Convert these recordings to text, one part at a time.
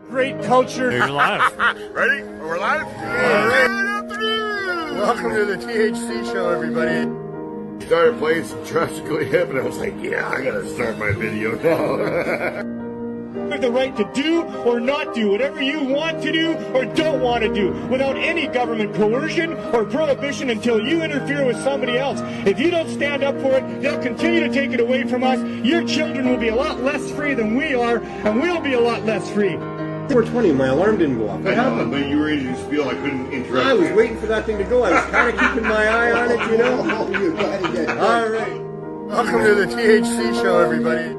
Great culture. You're live. Ready? We're live? Yeah. Welcome to the THC Show, everybody. Started playing some drastically hip, and I was like, yeah, I gotta start my video now. You have the right to do or not do whatever you want to do or don't want to do without any government coercion or prohibition until you interfere with somebody else. If you don't stand up for it, they'll continue to take it away from us. Your children will be a lot less free than we are, and we'll be a lot less free. 4:20, my alarm didn't go off. I know, but you were ready to spiel. I couldn't interrupt. I was waiting for that thing to go. I was kind of keeping my eye on it, you know? All right. Welcome to the THC Show, everybody.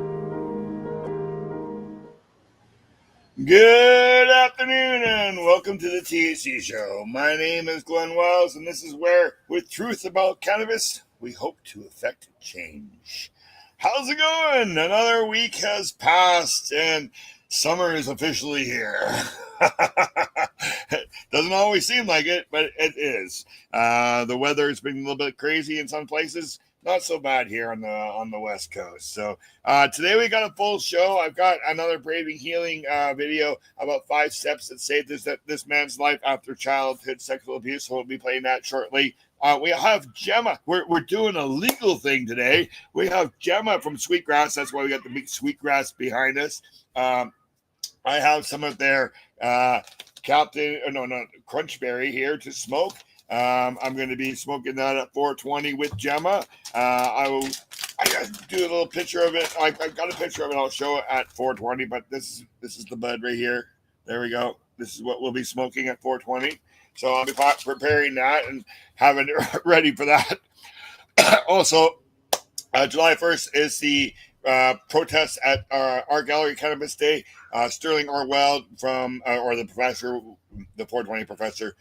Good afternoon, and welcome to the THC Show. My name is Glenn Wells, and this is where, with truth about cannabis, we hope to effect change. How's it going? Another week has passed, and summer is officially here. Doesn't always seem like it, but it is. The weather has been a little bit crazy in some places. Not so bad here on the West Coast. So today we got a full show. I've got another Braving Healing video about 5 steps that saved this man's life after childhood sexual abuse. So we'll be playing that shortly. We have Gemma. We're doing a legal thing today. We have Gemma from Sweetgrass. That's why we got the big Sweetgrass behind us. I have some of their Crunchberry here to smoke. I'm going to be smoking that at 420 with Gemma. I got to do a little picture of it. I've got a picture of it. I'll show it at 420, but this is the bud right here. There we go. This is what we'll be smoking at 420. So I'll be preparing that and having it ready for that. Also, July 1st is the protest at Art Gallery Cannabis Day. Sterling Orwell or the professor, the 420 professor,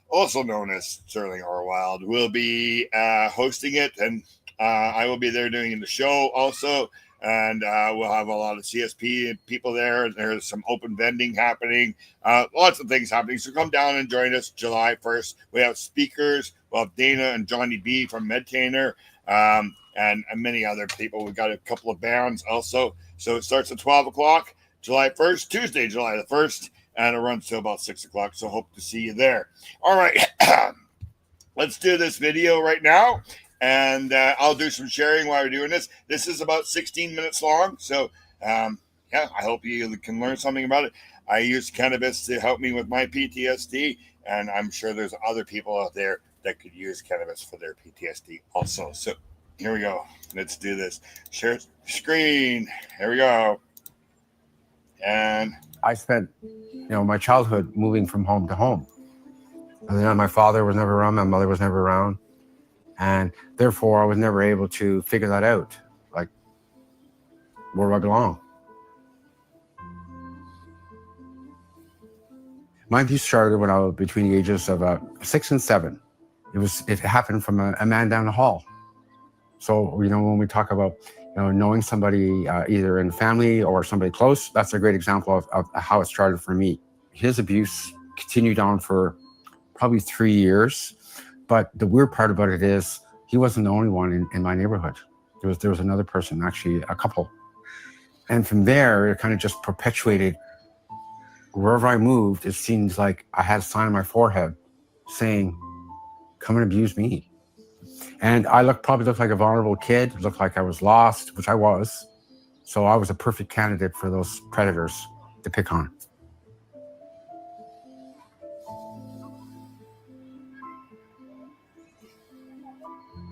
also known as Sterling Orwell, will be hosting it, and I will be there doing the show also, and we'll have a lot of CSP people there. There's some open vending happening, lots of things happening, so come down and join us July 1st. We have speakers. We'll have Dana and Johnny B from Medtainer, and many other people. We've got a couple of bands also, so it starts at 12 o'clock, July 1st, Tuesday, July the 1st, and it runs till about 6 o'clock, so hope to see you there. All right, let's do this video right now, and I'll do some sharing while we're doing this. This is about 16 minutes long, so yeah, I hope you can learn something about it. I use cannabis to help me with my PTSD, and I'm sure there's other people out there that could use cannabis for their PTSD also. So here we go. Let's do this. Share screen. Here we go. And I spent, my childhood moving from home to home. And my father was never around, my mother was never around, and therefore I was never able to figure that out. Like, where do I belong? My abuse started when I was between the ages of 6 and 7. It happened from a man down the hall. So, when we talk about knowing somebody either in family or somebody close, that's a great example of how it started for me. His abuse continued on for probably 3 years, but the weird part about it is he wasn't the only one in my neighborhood. There was another person, actually a couple. And from there, it kind of just perpetuated. Wherever I moved, it seems like I had a sign on my forehead saying, come and abuse me. And I probably looked like a vulnerable kid, looked like I was lost, which I was. So I was a perfect candidate for those predators to pick on.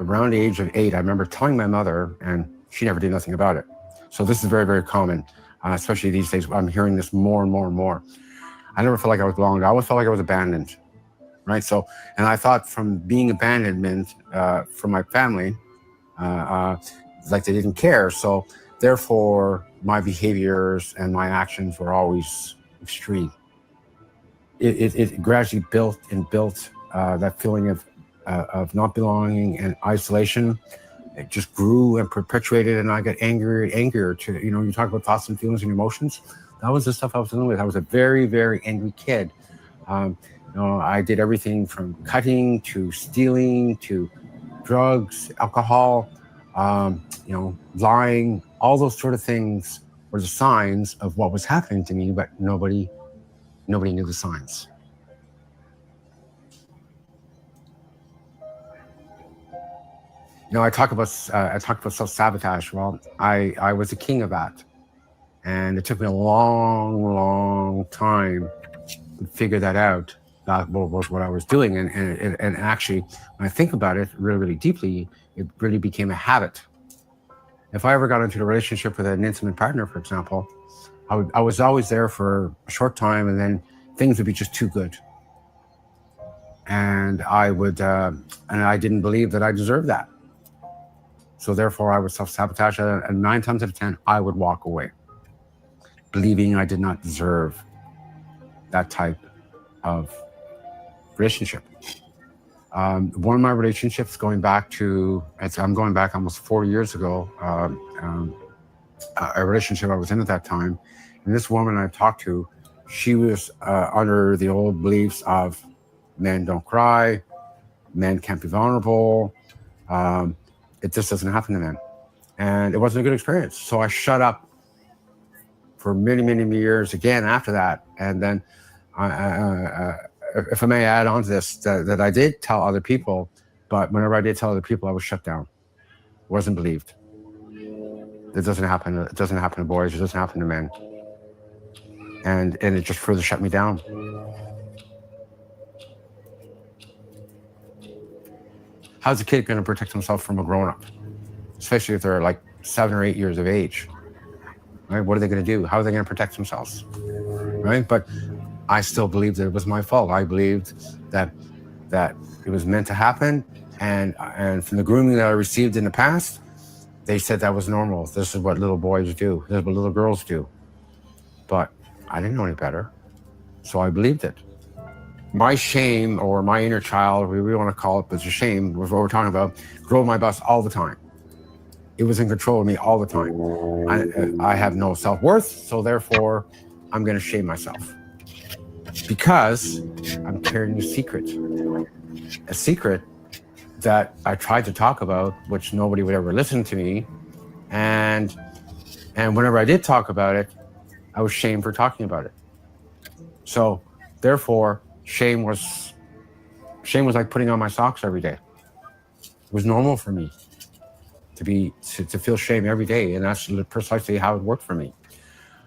Around the age of 8, I remember telling my mother, and she never did nothing about it. So this is very, very common, especially these days. I'm hearing this more and more and more. I never felt like I was belonged. I always felt like I was abandoned. Right. So, and I thought from being abandonment from my family, like they didn't care. So therefore, my behaviors and my actions were always extreme. It gradually built that feeling of not belonging and isolation. It just grew and perpetuated, and I got angrier and angrier to, you talk about thoughts and feelings and emotions. That was the stuff I was dealing with. I was a very, very angry kid. I did everything from cutting to stealing to drugs, alcohol, lying. All those sort of things were the signs of what was happening to me, but nobody nobody knew the signs. I talk about self-sabotage. Well, I was the king of that, and it took me a long time to figure that out. That was what I was doing, and actually, when I think about it really deeply, it really became a habit. If I ever got into a relationship with an intimate partner, for example, I was always there for a short time, and then things would be just too good, and I didn't believe that I deserved that. So therefore, I would self-sabotage, and 9 times out of 10, I would walk away, believing I did not deserve that type of relationship. One of my relationships I'm going back almost 4 years ago, a relationship I was in at that time. And this woman I talked to, she was under the old beliefs of men don't cry, men can't be vulnerable. It just doesn't happen to men. And it wasn't a good experience. So I shut up for many years again after that. And then if I may add on to this, that I did tell other people, but whenever I did tell other people, I was shut down. Wasn't believed. It doesn't happen. It doesn't happen to boys. It doesn't happen to men. And it just further shut me down. How's a kid going to protect himself from a grown-up? Especially if they're like 7 or 8 years of age. Right? What are they going to do? How are they going to protect themselves? Right? But I still believed that it was my fault. I believed that it was meant to happen. And from the grooming that I received in the past, they said that was normal. This is what little boys do. This is what little girls do. But I didn't know any better. So I believed it. My shame, or my inner child, we want to call it, but it's a shame, was what we're talking about, drove my bus all the time. It was in control of me all the time. I have no self-worth, so therefore, I'm going to shame myself. Because I'm carrying a secret that I tried to talk about, which nobody would ever listen to me. And whenever I did talk about it, I was shamed for talking about it. So therefore, shame was like putting on my socks every day. It was normal for me to feel shame every day, and that's precisely how it worked for me.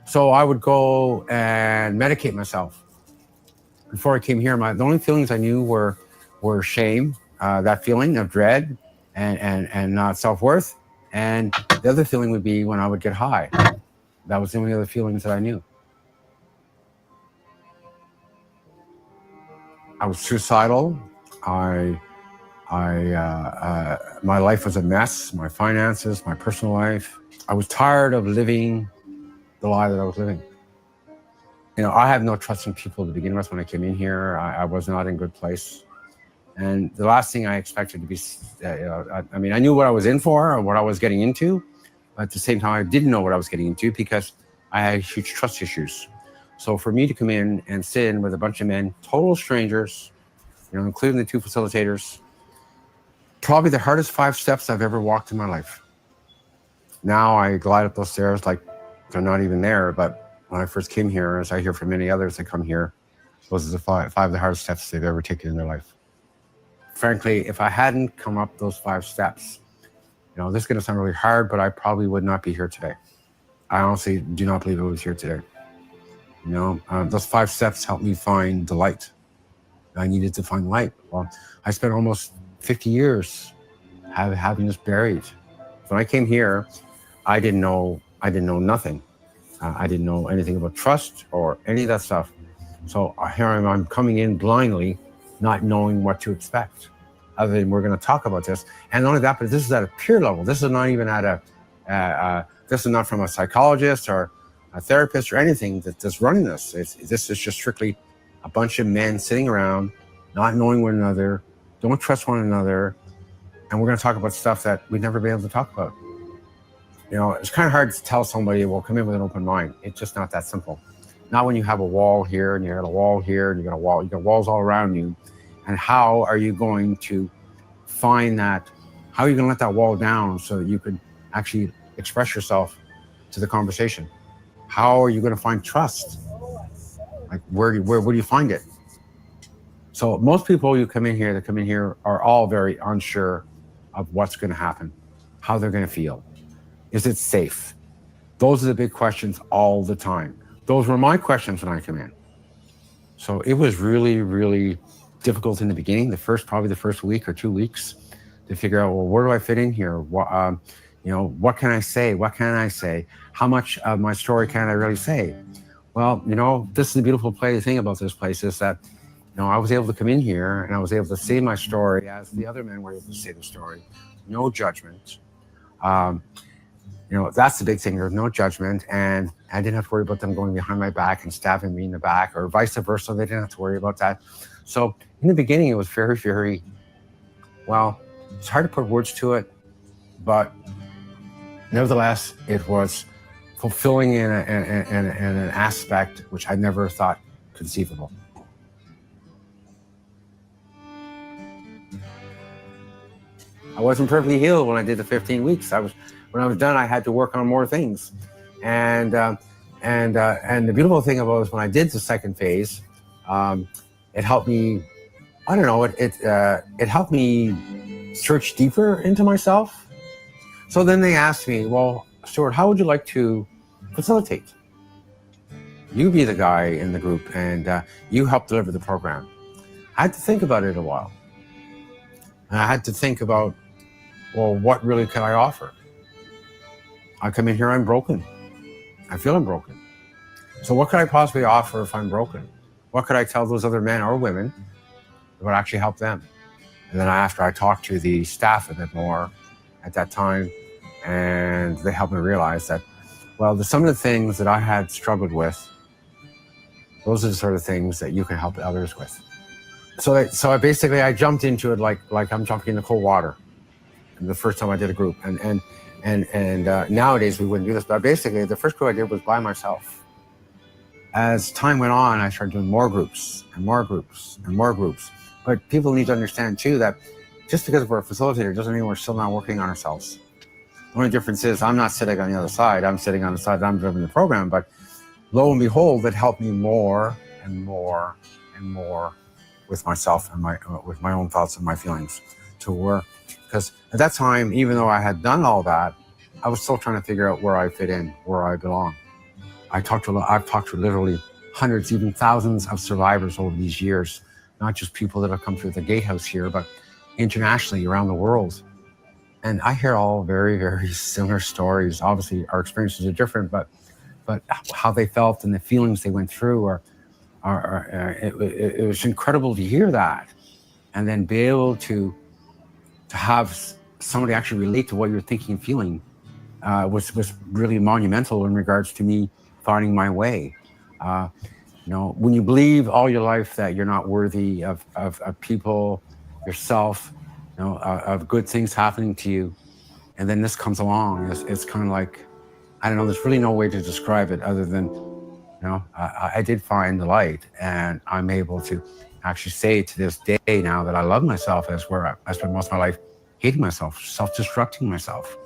So I would go and medicate myself. Before I came here, the only feelings I knew were shame, that feeling of dread and not self-worth, and the other feeling would be when I would get high. That was the only other feelings that I knew. I was suicidal. My life was a mess. My finances, my personal life. I was tired of living the lie that I was living. I have no trust in people to begin with. When I came in here, I was not in a good place. And the last thing I expected to be, I knew what I was in for or what I was getting into, but at the same time, I didn't know what I was getting into because I had huge trust issues. So for me to come in and sit in with a bunch of men, total strangers, including the 2 facilitators, probably the hardest 5 steps I've ever walked in my life. Now I glide up those stairs like they're not even there. But when I first came here, as I hear from many others that come here, those are the five of the hardest steps they've ever taken in their life. Frankly, if I hadn't come up those 5 steps, this is going to sound really hard, but I probably would not be here today. I honestly do not believe I was here today. Those 5 steps helped me find the light. I needed to find light. Well, I spent almost 50 years having this buried. When I came here, I didn't know nothing. I didn't know anything about trust or any of that stuff. So here I'm coming in blindly, not knowing what to expect. Other than we're going to talk about this, and not only that, but this is at a peer level. This is not even at this is not from a psychologist or a therapist or anything that's running this. This is just strictly a bunch of men sitting around, not knowing one another, don't trust one another, and we're going to talk about stuff that we'd never be able to talk about. It's kind of hard to tell somebody, well, come in with an open mind. It's just not that simple. Not when you have a wall here and you got a wall here and you got walls all around you. And how are you going to find that? How are you going to let that wall down so that you could actually express yourself to the conversation? How are you going to find trust? Like, where do you find it? So most people that come in here are all very unsure of what's going to happen, how they're going to feel. Is it safe? Those are the big questions all the time. Those were my questions when I come in. So it was really, really difficult in the beginning, probably the first week or 2 weeks, to figure out, well, where do I fit in here? What can I say? What can I say? How much of my story can I really say? Well, this is the beautiful thing about this place is that, I was able to come in here and I was able to say my story as the other men were able to say the story. No judgment. That's the big thing. There's no judgment. And I didn't have to worry about them going behind my back and stabbing me in the back, or vice versa. They didn't have to worry about that. So in the beginning, it was very, very, it's hard to put words to it, but nevertheless, it was fulfilling in an aspect which I never thought conceivable. I wasn't perfectly healed when I did the 15 weeks. When I was done, I had to work on more things. And the beautiful thing about it was when I did the second phase, it helped me, I don't know, it helped me search deeper into myself. So then they asked me, well, Stuart, how would you like to facilitate? You be the guy in the group and you help deliver the program. I had to think about it a while. And I had to think about, well, what really can I offer? I come in here, I'm broken. I feel I'm broken. So what could I possibly offer if I'm broken? What could I tell those other men or women that would actually help them? And then after I talked to the staff a bit more at that time, and they helped me realize that, well, some of the things that I had struggled with, those are the sort of things that you can help others with. So I jumped into it like I'm jumping into cold water. And the first time I did a group, and nowadays we wouldn't do this, but basically the first group I did was by myself. As time went on, I started doing more groups and more groups and more groups. But people need to understand too that just because we're a facilitator doesn't mean we're still not working on ourselves. The only difference is I'm not sitting on the other side. I'm sitting on the side that I'm delivering the program. But lo and behold, it helped me more and more and more with myself and with my own thoughts and my feelings to work. Because at that time, even though I had done all that, I was still trying to figure out where I fit in, where I belong. I've talked to literally hundreds, even thousands of survivors over these years, not just people that have come through the gatehouse here, but internationally around the world. And I hear all very, very similar stories. Obviously, our experiences are different, but how they felt and the feelings they went through it was incredible to hear that, and then be able to have somebody actually relate to what you're thinking and feeling was really monumental in regards to me finding my way. When you believe all your life that you're not worthy of people, yourself, of good things happening to you, and then this comes along, it's kind of like, I don't know, there's really no way to describe it other than, I did find the light, and I'm able to actually say to this day now that I love myself as where I spent most of my life hating myself, self-destructing myself.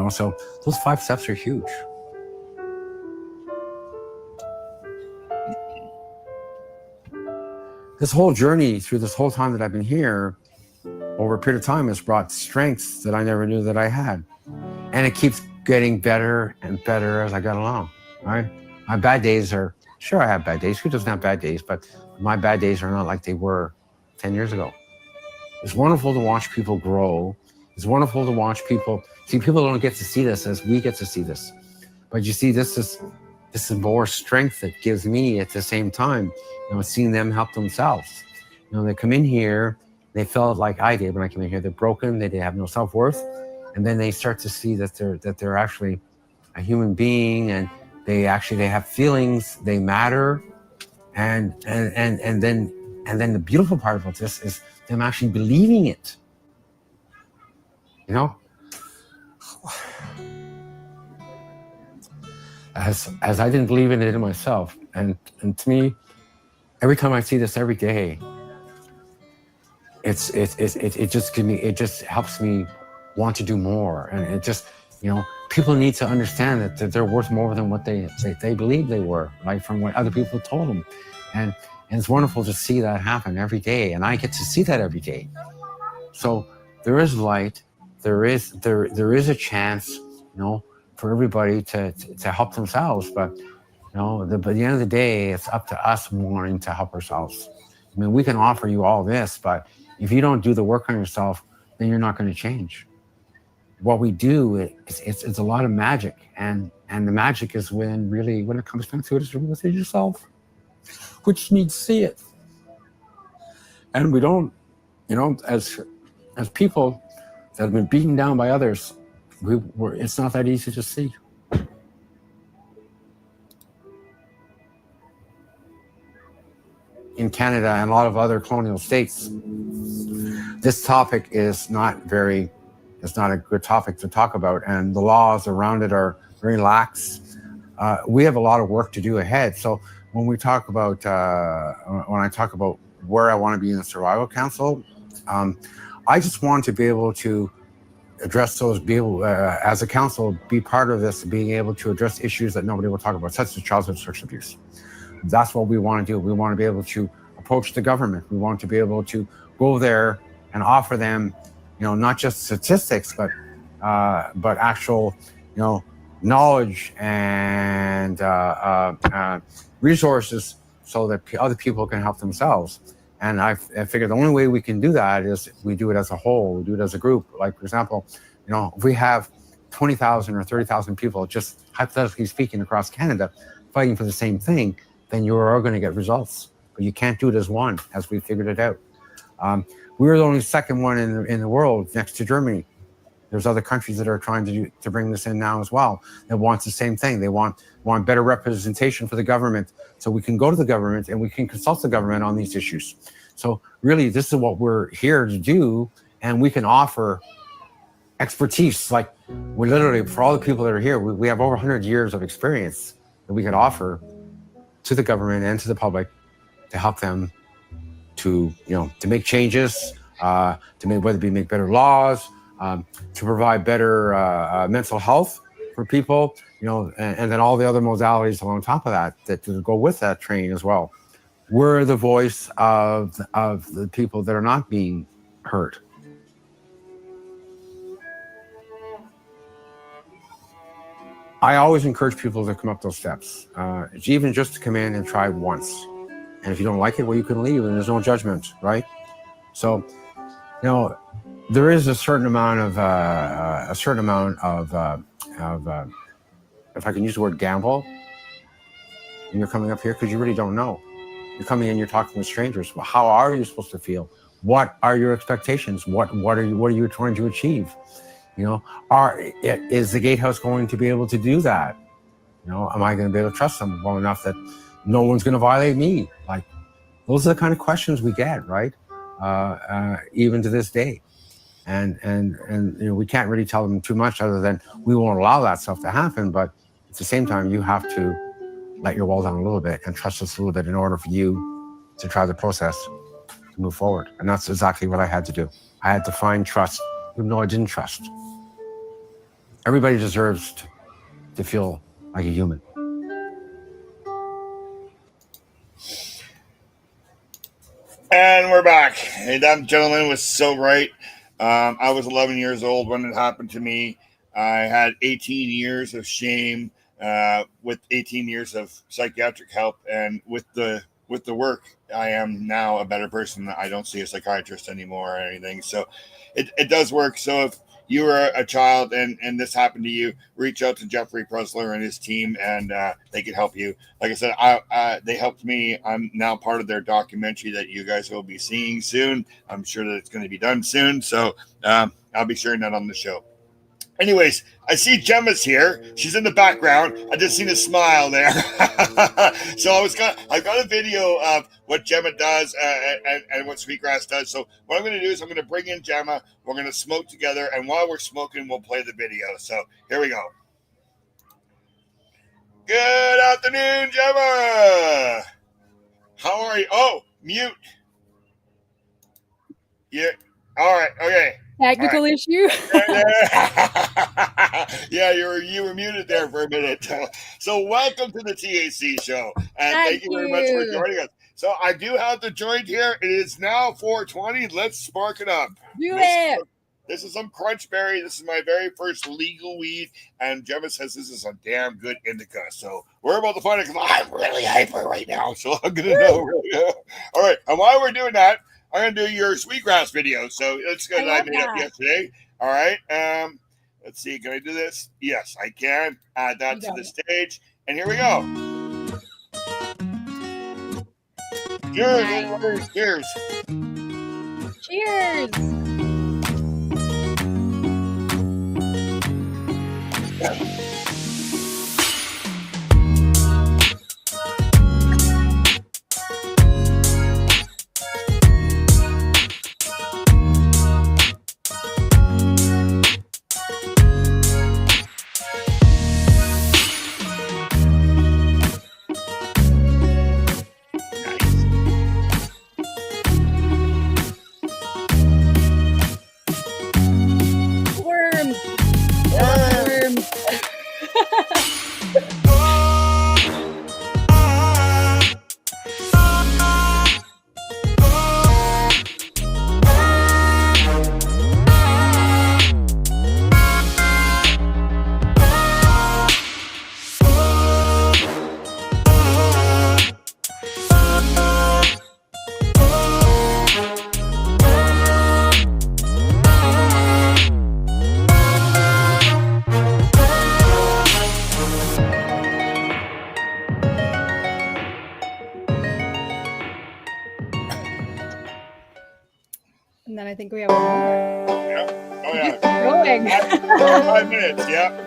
So those 5 steps are huge. This whole journey through this whole time that I've been here, over a period of time, has brought strengths that I never knew that I had. And it keeps getting better and better as I got along, right? My bad days are, sure, I have bad days. Who doesn't have bad days? But my bad days are not like they were 10 years ago. It's wonderful to watch people grow. It's wonderful to watch people. See, people don't get to see this as we get to see this. But you see, this is more strength that gives me at the same time, seeing them help themselves. They come in here, they felt like I did when I came in here. They're broken, they have no self-worth. And then they start to see that they're actually a human being, and they have feelings, they matter. And then the beautiful part about this is them actually believing it. As I didn't believe in it in myself, and to me, every time I see this every day, it just helps me want to do more, and it just people need to understand that they're worth more than what they believe they were, right? From what other people told them. And it's wonderful to see that happen every day. And I get to see that every day. So there is light. There is a chance, for everybody to help themselves. But, but at the end of the day, it's up to us wanting to help ourselves. I mean, we can offer you all this, but if you don't do the work on yourself, then you're not going to change. What we do, it's a lot of magic. And the magic is when it comes down to it, is within yourself. We just need to see it. And we don't, as people that have been beaten down by others, it's not that easy to see. In Canada and a lot of other colonial states, this topic is not a good topic to talk about, and the laws around it are very lax. We have a lot of work to do ahead. So when I talk about where I want to be in the Survival Council, I just want to be able to address those, as a council, be part of this, being able to address issues that nobody will talk about, such as childhood sexual abuse. That's what we want to do. We want to be able to approach the government. We want to be able to go there and offer them, not just statistics, but actual, knowledge and resources so that other people can help themselves. And I figured the only way we can do that is we do it as a whole. We do it as a group. Like, for example, if we have 20,000 or 30,000 people, just hypothetically speaking, across Canada, fighting for the same thing, then you are going to get results. But you can't do it as one, as we figured it out. We're the only second one in the world next to Germany. There's other countries that are trying to bring this in now as well. That wants the same thing. They want better representation for the government, so we can go to the government and we can consult the government on these issues. So really, this is what we're here to do, and we can offer expertise. Like, we literally, for all the people that are here, we have over 100 years of experience that we can offer to the government and to the public to help them to make changes, whether it make better laws, to provide better mental health for people, and then all the other modalities on top of that to go with that training as well. We're the voice of the people that are not being heard. I always encourage people to come up those steps, even just to come in and try once. And if you don't like it, well, you can leave, and there's no judgment, right? So, there is a certain amount of if I can use the word gamble, and you're coming up here because you really don't know. You're coming in, you're talking with strangers. Well, how are you supposed to feel? What are your expectations? What are you trying to achieve? Is the gatehouse going to be able to do that? Am I going to be able to trust them well enough that no one's going to violate me? Like, those are the kind of questions we get, right? Even to this day. And we can't really tell them too much other than we won't allow that stuff to happen. But at the same time, you have to let your wall down a little bit and trust us a little bit in order for you to try the process to move forward. And that's exactly what I had to do. I had to find trust, even though I didn't trust. Everybody deserves to feel like a human. And we're back. Hey, that gentleman was so right. I was 11 years old when it happened to me. I had 18 years of shame, with 18 years of psychiatric help, and with the work, I am now a better person. I don't see a psychiatrist anymore or anything. So it does work. So if you were a child and this happened to you, reach out to Jeffrey Presler and his team, and they can help you. Like I said, they helped me. I'm now part of their documentary that you guys will be seeing soon. I'm sure that it's going to be done soon. So I'll be sharing that on the show. Anyways, I see Gemma's here. She's in the background. I just seen a smile there. So I've got a video of what Gemma does and what Sweetgrass does. So what I'm going to do is I'm going to bring in Gemma. We're going to smoke together, and while we're smoking, we'll play the video. So here we go. Good afternoon, Gemma. How are you? Oh, mute. Yeah. All right. Okay. Technical issue. Yeah, you were muted there for a minute. So welcome to the THC Show, and thank you very much for joining us. So I do have the joint here. It is now 4:20. Let's spark it up. This is some Crunchberry. This is my very first legal weed, and Gemma says this is a damn good indica. So we're about to find it because I'm really hyper right now. So I'm gonna know. All right, and while we're doing that, I'm gonna do your sweetgrass video. So it's good. I made up yesterday. All right. Let's see. Can I do this? Yes, I can. Add that to the stage, and here we go. Cheers! Cheers! Cheers! And then I think we have one more. Yeah. Oh, yeah. Rolling. 5 minutes. Yeah.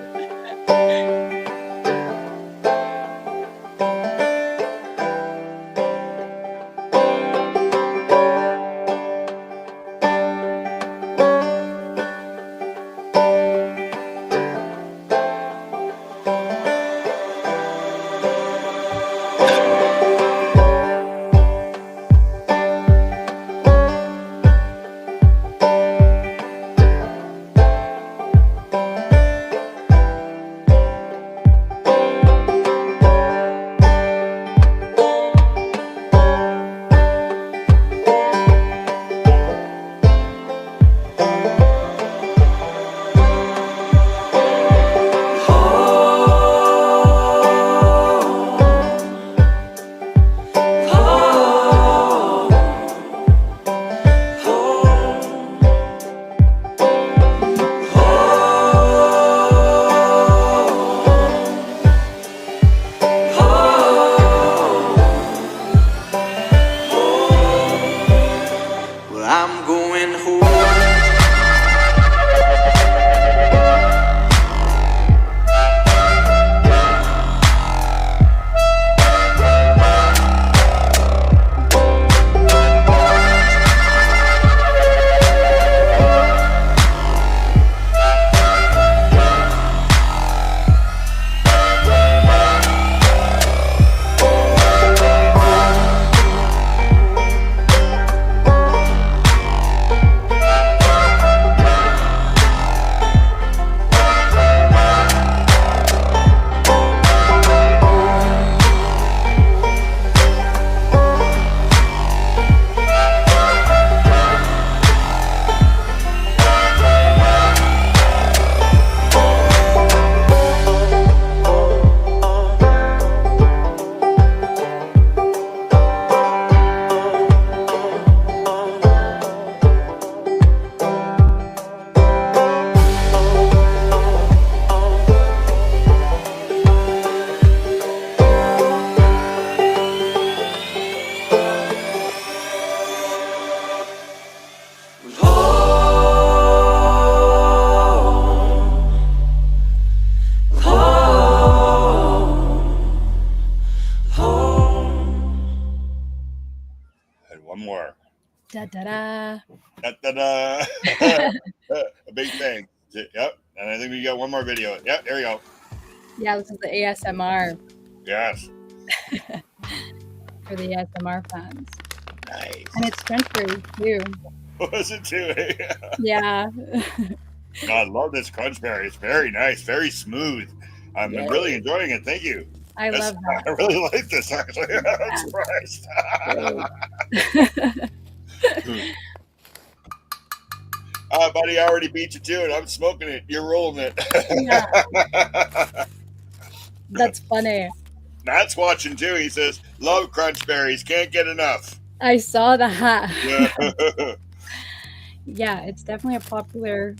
Da da da. Da, da, da. A big thing. Yep. And I think we got one more video. Yep. There we go. Yeah, this is the ASMR. Yes. For the ASMR fans. Nice. And it's French berry too. Was it too? Yeah. I love this crunch berry. It's very nice, very smooth. I'm really enjoying it. Thank you. I love that. I really like this, actually. I'm surprised. Buddy, I already beat you to it. I'm smoking it. You're rolling it. Yeah. That's funny. Matt's watching too. He says, love crunch berries. Can't get enough. I saw that. Yeah. Yeah, it's definitely a popular.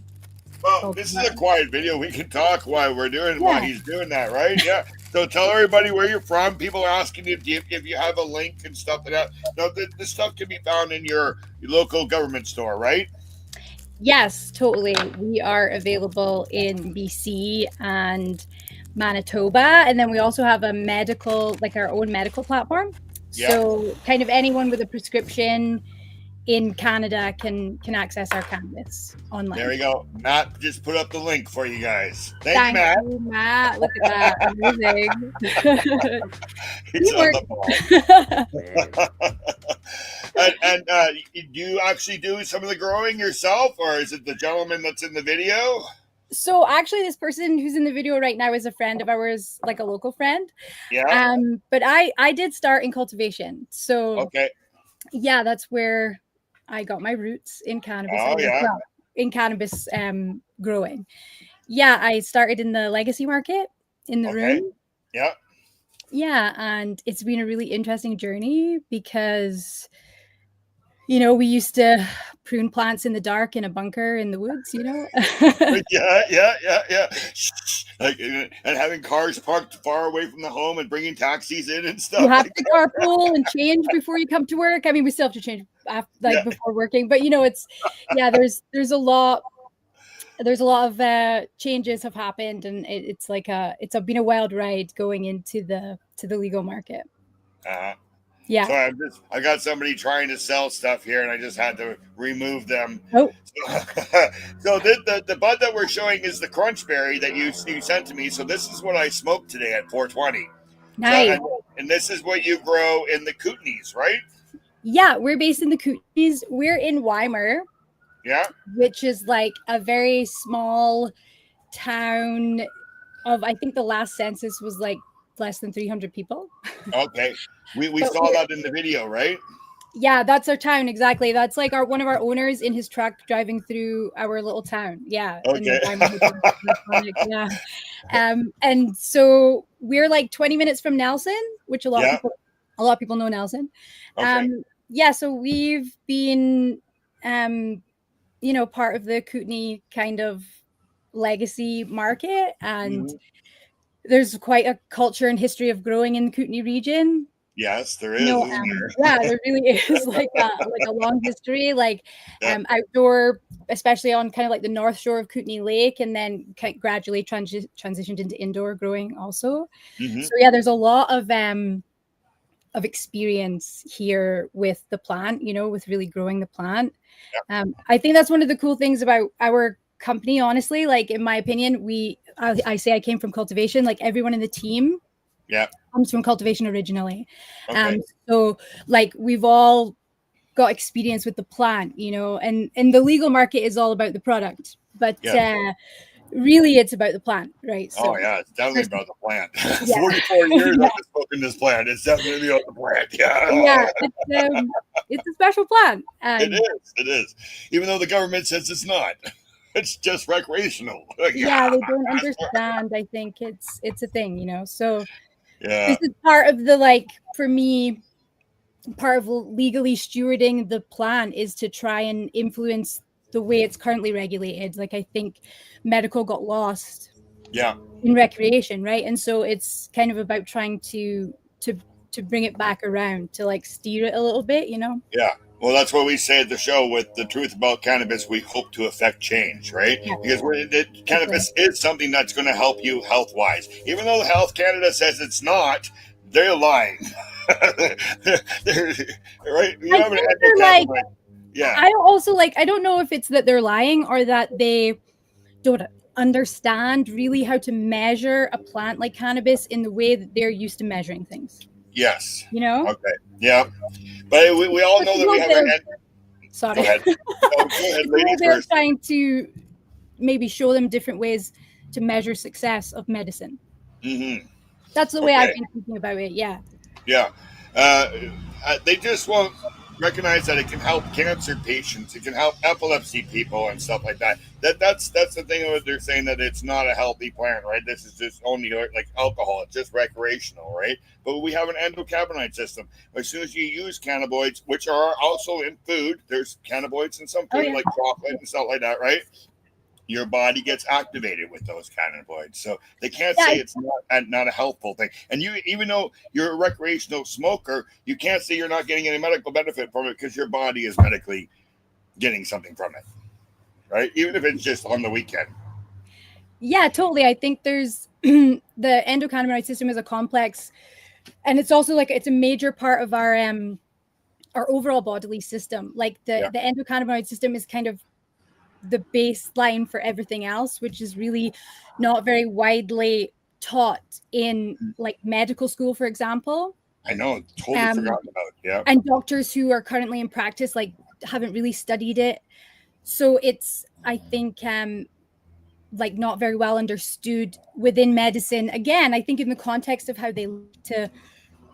Well, this is a quiet video. We can talk while we're doing while he's doing that, right? Yeah. So tell everybody where you're from. People are asking if you have a link and stuff like that. No, this stuff can be found in your local government store, right? Yes, totally. We are available in BC and Manitoba, and then we also have a medical, like our own medical platform. Yeah. So kind of anyone with a prescription in Canada can access our cannabis online. There we go. Matt just put up the link for you guys. Thank you, Matt. Look at that. Amazing. He's on the ball. And do you actually do some of the growing yourself, or is it the gentleman that's in the video? So actually, this person who's in the video right now is a friend of ours, like a local friend. Yeah. But I did start in cultivation. So okay. Yeah, that's where I got my roots in cannabis. Oh, yeah. Well, in cannabis growing. Yeah, I started in the legacy market in the room. Yeah. Yeah, and it's been a really interesting journey because, you know, we used to prune plants in the dark in a bunker in the woods, you know? yeah. Like, and having cars parked far away from the home and bringing taxis in and stuff. You have to carpool and change before you come to work. I mean, we still have to change after, before working, but you know, it's, there's a lot of changes have happened, and it's been a wild ride going into the legal market. Yeah. So I got somebody trying to sell stuff here, and I just had to remove them. Oh. So the bud that we're showing is the crunch berry that you sent to me. So this is what I smoked today at 420. Nice. And this is what you grow in the Kootenays, right? Yeah, we're based in the Kootenays. We're in Weimar. Yeah. Which is like a very small town of, I think the last census was like less than 300 people. Okay. We saw that in the video, right? Yeah, that's our town. Exactly. That's like one of our owners in his truck driving through our little town. Yeah. Okay. Yeah. And so we're like 20 minutes from Nelson, which a lot of people know Nelson. Okay. Yeah. So we've been, you know, part of the Kootenay kind of legacy market, and there's quite a culture and history of growing in the Kootenay region. Yes, there is. Yeah, there really is like a long history, outdoor, especially on kind of like the north shore of Kootenay Lake, and then gradually transitioned into indoor growing also. Mm-hmm. So yeah, there's a lot of experience here with the plant, you know, with really growing the plant. Yep. I think that's one of the cool things about our company, honestly. Like, in my opinion, I say I came from cultivation. Like, everyone in the team comes from cultivation originally. Okay. So like, we've all got experience with the plant, you know, and the legal market is all about the product, but really it's about the plant, right? So, it's definitely about the plant. 44 years I've been smoking this plant. It's definitely about the plant. It's a special plant. It is. Even though the government says it's not. It's just recreational. They don't understand. I think it's a thing, you know. So this is part of the, like, for me, part of legally stewarding the plant is to try and influence the way it's currently regulated. Like, I think medical got lost in recreation, right? And so it's kind of about trying to bring it back around, to like steer it a little bit, you know? Yeah. Well, that's what we say at the show with The Truth About Cannabis. We hope to affect change, right? Yeah. Because cannabis is something that's going to help you health-wise. Even though Health Canada says it's not, they're lying. they're right? I don't know if it's that they're lying or that they don't understand really how to measure a plant like cannabis in the way that they're used to measuring things. Yes. You know? Okay. Yeah. But we all know that we have Sorry. Go ahead. Go ahead, ladies They're first. trying to maybe show them different ways to measure success of medicine. Mm-hmm. That's the way I've been thinking about it. Yeah. Yeah. They just won't recognize that it can help cancer patients. It can help epilepsy people and stuff like that. That's the thing that they're saying, that it's not a healthy plant, right? This is just only like alcohol. It's just recreational, right? But we have an endocannabinoid system. As soon as you use cannabinoids, which are also in food, there's cannabinoids in some food, like chocolate and stuff like that, right? Your body gets activated with those cannabinoids. So they can't say it's not a helpful thing. And you, even though you're a recreational smoker, you can't say you're not getting any medical benefit from it, because your body is medically getting something from it, right? Even if it's just on the weekend. Yeah, totally. I think there's the endocannabinoid system is a complex, and it's also like it's a major part of our overall bodily system. Like the endocannabinoid system is kind of the baseline for everything else, which is really not very widely taught in like medical school, for example. I know, totally forgotten about it. Yeah. And doctors who are currently in practice like haven't really studied it. So it's, I think, like not very well understood within medicine. Again, I think in the context of how they like to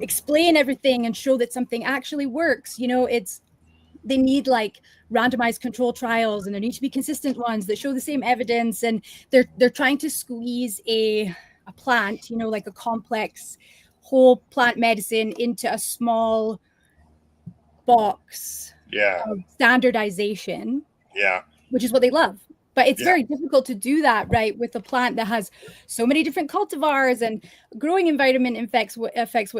explain everything and show that something actually works, you know, they need like randomized control trials, and there need to be consistent ones that show the same evidence. And they're trying to squeeze a plant, you know, like a complex whole plant medicine into a small box of standardization. Yeah. Which is what they love. But it's very difficult to do that, right, with a plant that has so many different cultivars, and growing environment affects what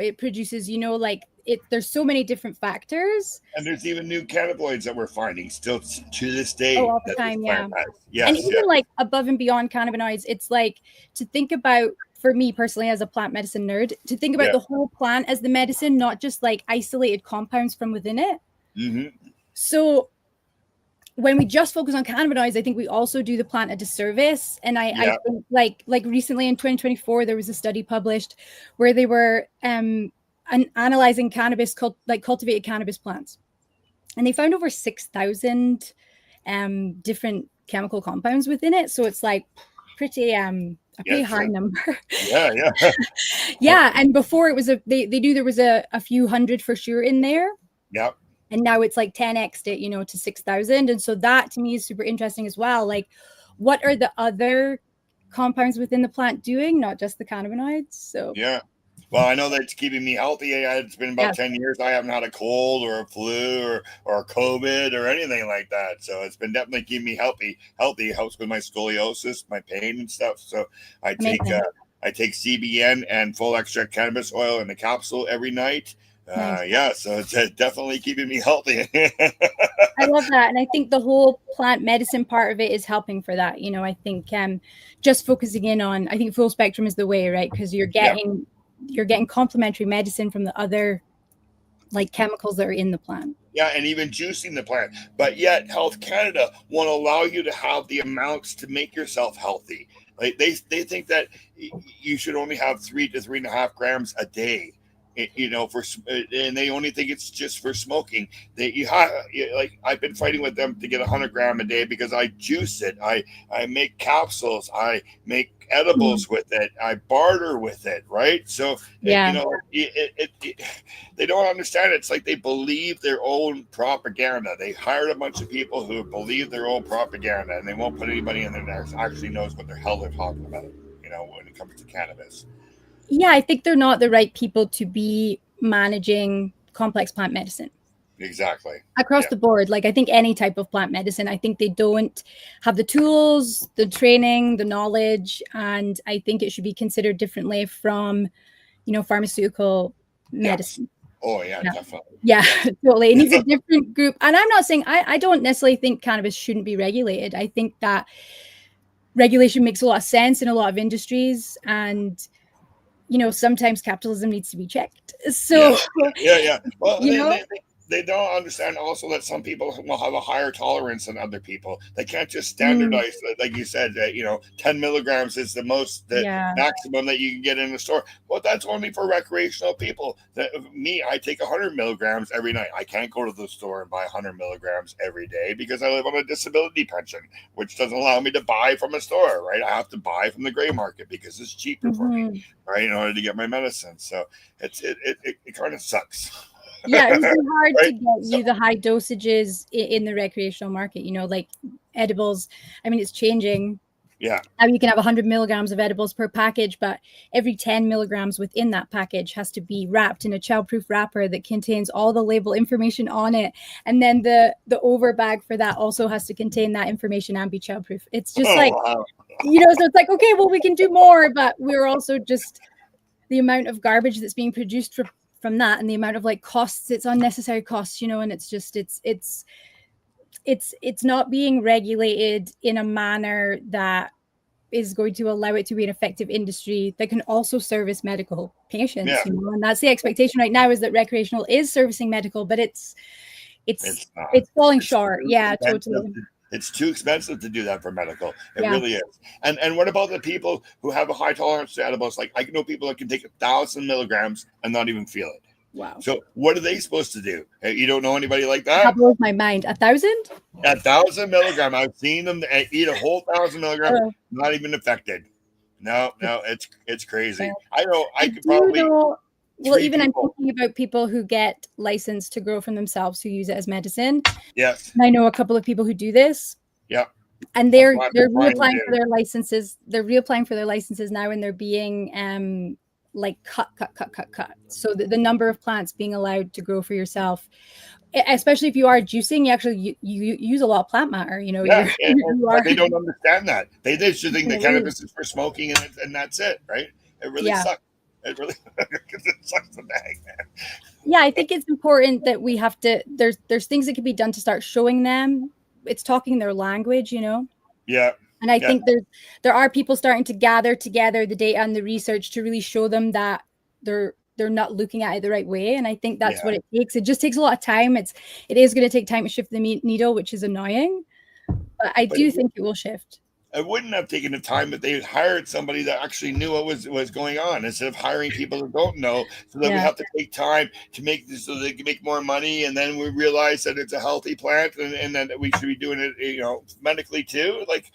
it produces, you know, like there's so many different factors. And there's even new cannabinoids that we're finding still to this day. All the time, yeah. Yes, and even like above and beyond cannabinoids, it's like to think about, for me personally as a plant medicine nerd, to think about the whole plant as the medicine, not just like isolated compounds from within it. Mm-hmm. So when we just focus on cannabinoids, I think we also do the plant a disservice. And I think like recently in 2024, there was a study published where they were analyzing cannabis, cultivated cannabis plants. And they found over 6,000 different chemical compounds within it. So it's like pretty high number. Yeah. And before it was they knew there was a few hundred for sure in there. Yeah. And now it's like 10x'd it, you know, to 6,000. And so that to me is super interesting as well. Like, what are the other compounds within the plant doing, not just the cannabinoids? So yeah. Well, I know that's keeping me healthy. It's been about 10 years. I haven't had a cold or a flu or COVID or anything like that. So it's been definitely keeping me healthy. It helps with my scoliosis, my pain and stuff. So I take CBN and full extract cannabis oil in a capsule every night. So it's definitely keeping me healthy. I love that. And I think the whole plant medicine part of it is helping for that. You know, I think just focusing in on, I think full spectrum is the way, right? Because you're getting complementary medicine from the other like chemicals that are in the plant. Yeah, and even juicing the plant. But yet Health Canada won't allow you to have the amounts to make yourself healthy. Like they think that you should only have 3 to 3.5 grams a day. You know, and they only think it's just for smoking. Like I've been fighting with them to get 100 gram a day because I juice it. I make capsules. I make edibles with it. I barter with it. Right. So you know, they don't understand it. It's like they believe their own propaganda. They hired a bunch of people who believe their own propaganda, and they won't put anybody in there that actually knows what the hell they're talking about. You know, when it comes to cannabis. Yeah, I think they're not the right people to be managing complex plant medicine. Exactly. Across the board. Like I think any type of plant medicine, I think they don't have the tools, the training, the knowledge, and I think it should be considered differently from, you know, pharmaceutical medicine. Oh, yeah, definitely. Yeah, totally. It needs a different group. And I'm not saying, I don't necessarily think cannabis shouldn't be regulated. I think that regulation makes a lot of sense in a lot of industries, and you know, sometimes capitalism needs to be checked. So yeah. Well, you know, they don't understand also that some people will have a higher tolerance than other people. They can't just standardize, like you said, that 10 milligrams is the maximum that you can get in the store. Well, that's only for recreational people. Me, I take 100 milligrams every night. I can't go to the store and buy 100 milligrams every day because I live on a disability pension, which doesn't allow me to buy from a store, right? I have to buy from the gray market because it's cheaper for me, right, in order to get my medicine. So it kind of sucks. Yeah, it would be hard to get you the high dosages in the recreational market, like edibles. I mean, it's changing. Yeah. Now you can have 100 milligrams of edibles per package, but every 10 milligrams within that package has to be wrapped in a child-proof wrapper that contains all the label information on it. And then the over bag for that also has to contain that information and be child-proof. It's just so it's like, okay, well, we can do more, but we're also just the amount of garbage that's being produced from that, and the amount of costs, it's unnecessary costs, and it's just it's not being regulated in a manner that is going to allow it to be an effective industry that can also service medical patients. And that's the expectation right now, is that recreational is servicing medical, but it's falling short. Totally. It's too expensive to do that for medical. It really is. And what about the people who have a high tolerance to edibles? Like, I know people that can take 1,000 milligrams and not even feel it. Wow. So what are they supposed to do? You don't know anybody like that? That blows my mind. 1,000? 1,000 milligrams. I've seen them eat a whole 1,000 milligrams, not even affected. No, it's crazy. I know. I could probably. Well, even I'm thinking about people who get licensed to grow from themselves, who use it as medicine. Yes. And I know a couple of people who do this. Yeah. And they're reapplying for their licenses. They're reapplying for their licenses now, and they're being cut. So the number of plants being allowed to grow for yourself, especially if you are juicing, you actually you use a lot of plant matter. They don't understand that. They just think that cannabis is for smoking and that's it, right? It really sucks. It really sucks the bag, man. Yeah, I think it's important that we have to. There's things that can be done to start showing them. It's talking their language, Yeah. And I think there are people starting to gather together the data and the research to really show them that they're not looking at it the right way. And I think that's what it takes. It just takes a lot of time. It is going to take time to shift the needle, which is annoying. But I do think it will shift. It wouldn't have taken the time if they had hired somebody that actually knew what was going on, instead of hiring people who don't know. So then we have to take time to make this so they can make more money, and then we realize that it's a healthy plant, and then we should be doing it, medically too. Like,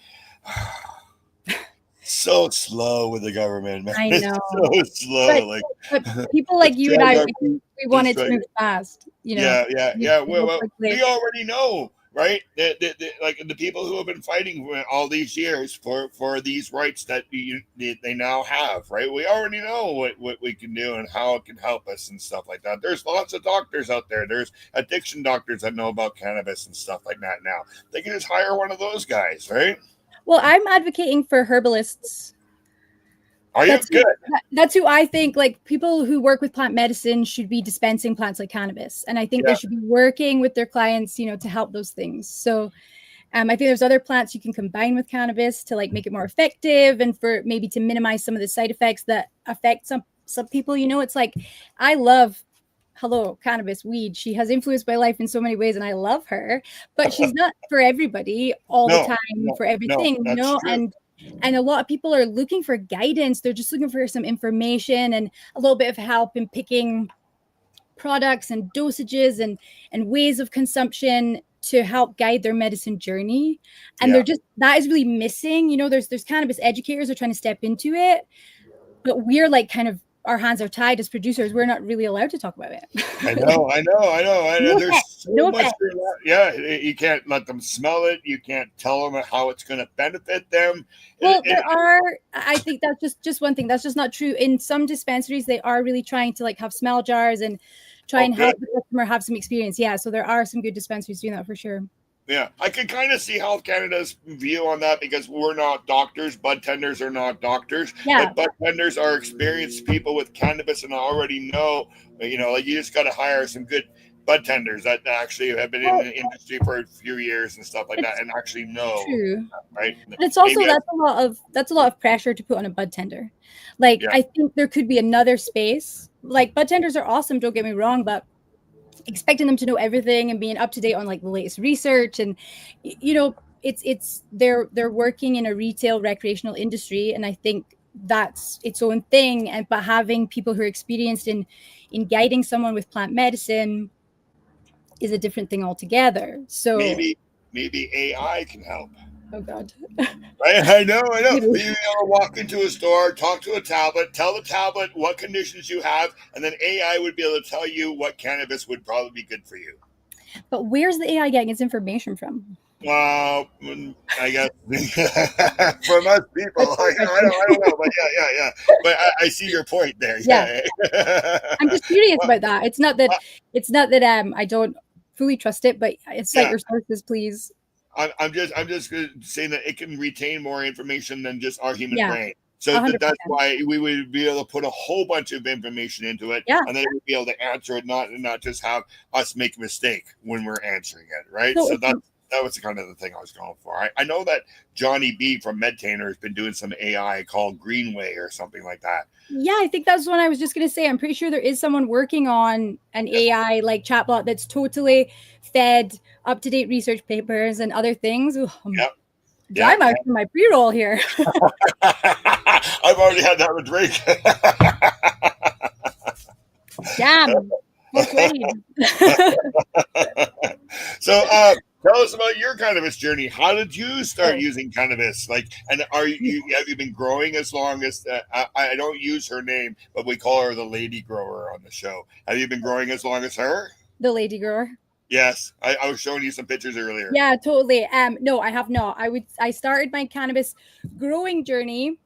so slow with the government, man. I know. It's so slow. But people like you and I, we want it to move fast. Yeah. Well, we already know. Right, the people who have been fighting all these years for these rights that they now have, right? We already know what we can do and how it can help us and stuff like that. There's lots of doctors out there. There's addiction doctors that know about cannabis and stuff like that now. They can just hire one of those guys, right? Well, I'm advocating for herbalists. Are you good? That's who I think, people who work with plant medicine should be dispensing plants like cannabis. And I think they should be working with their clients, to help those things. So I think there's other plants you can combine with cannabis to make it more effective, and for maybe to minimize some of the side effects that affect some people. It's I love cannabis, weed. She has influenced my life in so many ways, and I love her, but she's not for everybody all the time, for everything, true. And a lot of people are looking for guidance. They're just looking for some information and a little bit of help in picking products and dosages and ways of consumption to help guide their medicine journey. And that is really missing. There's cannabis educators who are trying to step into it, but we're our hands are tied as producers. We're not really allowed to talk about it. I know. There's so much. You can't let them smell it. You can't tell them how it's going to benefit them. Well, I think that's just one thing. That's just not true. In some dispensaries, they are really trying to have smell jars and try and help the customer have some experience. Yeah, so there are some good dispensaries doing that for sure. Yeah, I can kind of see Health Canada's view on that, because we're not doctors. Bud tenders are not doctors. Yeah. But bud tenders are experienced people with cannabis and already know, you just got to hire some good bud tenders that actually have been in the industry for a few years and stuff like that, and actually know. True. Right. But it's also that's a lot of pressure to put on a bud tender. I think there could be another space. Bud tenders are awesome, don't get me wrong, but expecting them to know everything and being up to date on like the latest research. And you know, they're working in a retail recreational industry, and I think that's its own thing. And but having people who are experienced in guiding someone with plant medicine is a different thing altogether. So maybe AI can help. oh God. Right? I know. You walk into a store, talk to a tablet, tell the tablet what conditions you have, and then AI would be able to tell you what cannabis would probably be good for you. But where's the AI getting its information from? I guess from us people, I don't know, but yeah. But I see your point there. Yeah. I'm just curious about that. It's not that I don't fully trust it, but cite your sources, please. I'm just saying that it can retain more information than just our human brain. So 100%. That's why we would be able to put a whole bunch of information into it, and then we'd be able to answer it, not just have us make a mistake when we're answering it, right? So that was kind of the thing I was going for. I know that Johnny B from Medtainer has been doing some AI called Greenway or something like that. Yeah, I think that's what I was just going to say. I'm pretty sure there is someone working on an AI like chatbot that's totally fed up-to-date research papers and other things. I'm out for my pre-roll here. I've already had that with drink. Damn. So tell us about your cannabis journey. How did you start using cannabis? And have you been growing as long as I don't use her name, but we call her the lady grower on the show. Have you been growing as long as her? The lady grower. Yes, I was showing you some pictures earlier. Yeah, totally. No, I have not. I started my cannabis growing journey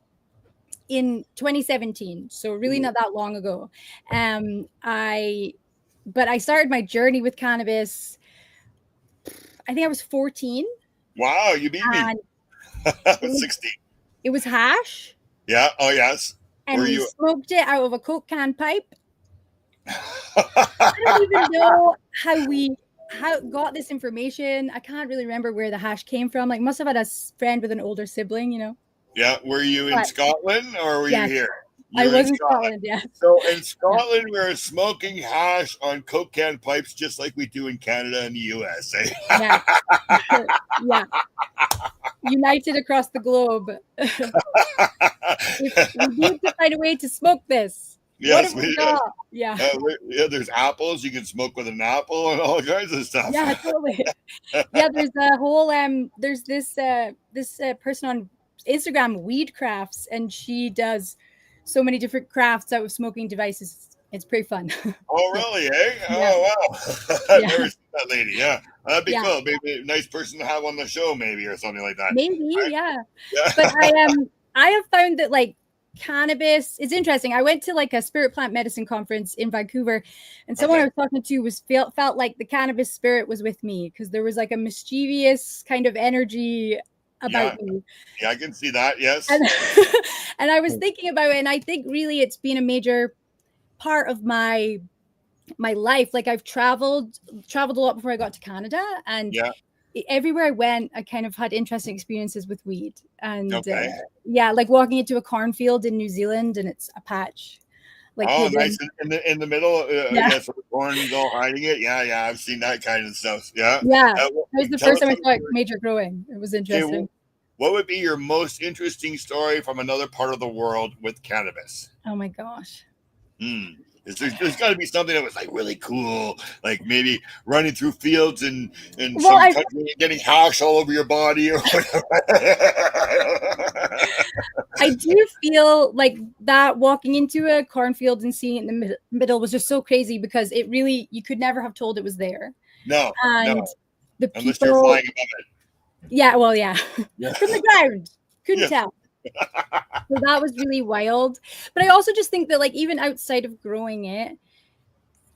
in 2017, so really not that long ago. But I started my journey with cannabis, I think I was 14. Wow, you beat me. I was 16. It was hash. Yeah. Oh, yes. And we smoked it out of a Coke can pipe. I don't even know how got this information. I can't really remember where the hash came from. Like, must have had a friend with an older sibling, you know. Yeah. Were you in Scotland or were you here? I was in Scotland, yeah. So in Scotland, we were smoking hash on Coke can pipes just like we do in Canada and the US. Eh? Yeah. Yeah. United across the globe. We need to find a way to smoke this. Yes, what have we got? Yeah. There's apples. You can smoke with an apple and all kinds of stuff. Yeah, totally. Yeah, there's a whole there's this person on Instagram, Weed Crafts, and she does so many different crafts out of smoking devices. It's pretty fun. Oh, really? Eh? Yeah. Oh, wow. I've never seen that lady. Yeah. That'd be cool. Maybe a nice person to have on the show, maybe, or something like that. Maybe, yeah. But I have found that like cannabis, it's interesting. I went to like a spirit plant medicine conference in Vancouver, and someone I was talking to felt like the cannabis spirit was with me because there was like a mischievous kind of energy about me. Yeah, I can see that. Yes. And I was thinking about it, and I think really it's been a major part of my life. Like I've traveled a lot before I got to Canada, and everywhere I went, I kind of had interesting experiences with weed. And like walking into a cornfield in New Zealand, and it's a patch. Like nice in the middle. So the corn is all hiding it. Yeah, I've seen that kind of stuff. Yeah. It was the first time I saw major growing. It was interesting. Okay, what would be your most interesting story from another part of the world with cannabis? Oh my gosh. There's got to be something that was like really cool, like maybe running through fields in some country and getting hash all over your body or whatever. I do feel like that walking into a cornfield and seeing it in the middle was just so crazy because it really, you could never have told it was there. No. The unless you're flying above it. Yeah, well, yeah. From the ground. Couldn't tell. So that was really wild. But I also just think that like even outside of growing it,